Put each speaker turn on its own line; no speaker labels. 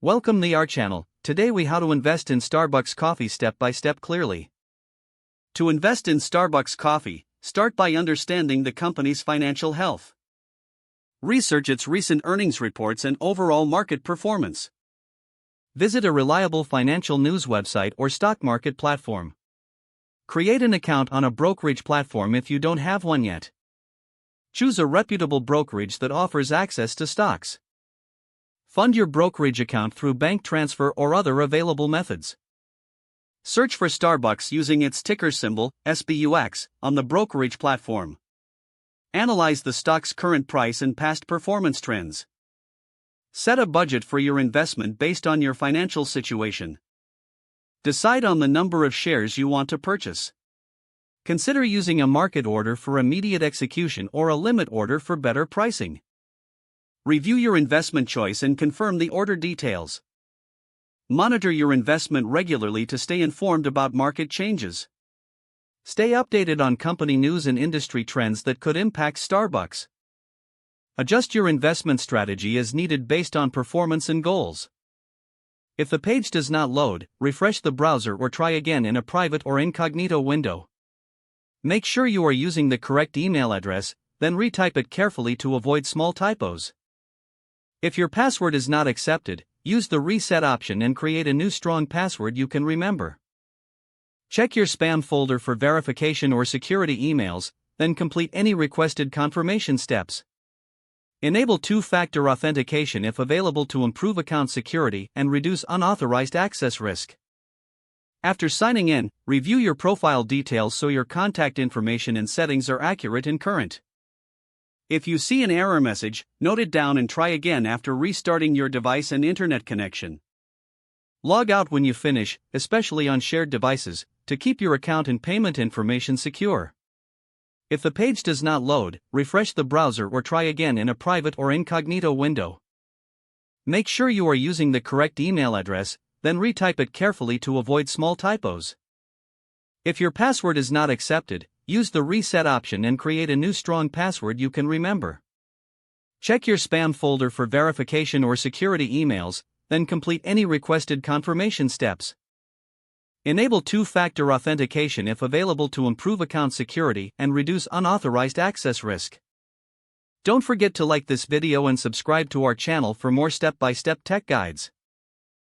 Welcome to our channel. Today we how to invest in Starbucks coffee step by step clearly. To invest in Starbucks coffee, start by understanding the company's financial health. Research its recent earnings reports and overall market performance. Visit a reliable financial news website or stock market platform. Create an account on a brokerage platform if you don't have one yet. Choose a reputable brokerage that offers access to stocks. Fund your brokerage account through bank transfer or other available methods. Search for Starbucks using its ticker symbol, SBUX, on the brokerage platform. Analyze the stock's current price and past performance trends. Set a budget for your investment based on your financial situation. Decide on the number of shares you want to purchase. Consider using a market order for immediate execution or a limit order for better pricing. Review your investment choice and confirm the order details. Monitor your investment regularly to stay informed about market changes. Stay updated on company news and industry trends that could impact Starbucks. Adjust your investment strategy as needed based on performance and goals. If the page does not load, refresh the browser or try again in a private or incognito window. Make sure you are using the correct email address, then retype it carefully to avoid small typos. If your password is not accepted, use the reset option and create a new strong password you can remember. Check your spam folder for verification or security emails, then complete any requested confirmation steps. Enable two-factor authentication if available to improve account security and reduce unauthorized access risk. After signing in, review your profile details so your contact information and settings are accurate and current. If you see an error message, note it down and try again after restarting your device and internet connection. Log out when you finish, especially on shared devices, to keep your account and payment information secure. If the page does not load, refresh the browser or try again in a private or incognito window. Make sure you are using the correct email address, then retype it carefully to avoid small typos. If your password is not accepted, use the reset option and create a new strong password you can remember. Check your spam folder for verification or security emails, then complete any requested confirmation steps. Enable two-factor authentication if available to improve account security and reduce unauthorized access risk. Don't forget to like this video and subscribe to our channel for more step-by-step tech guides.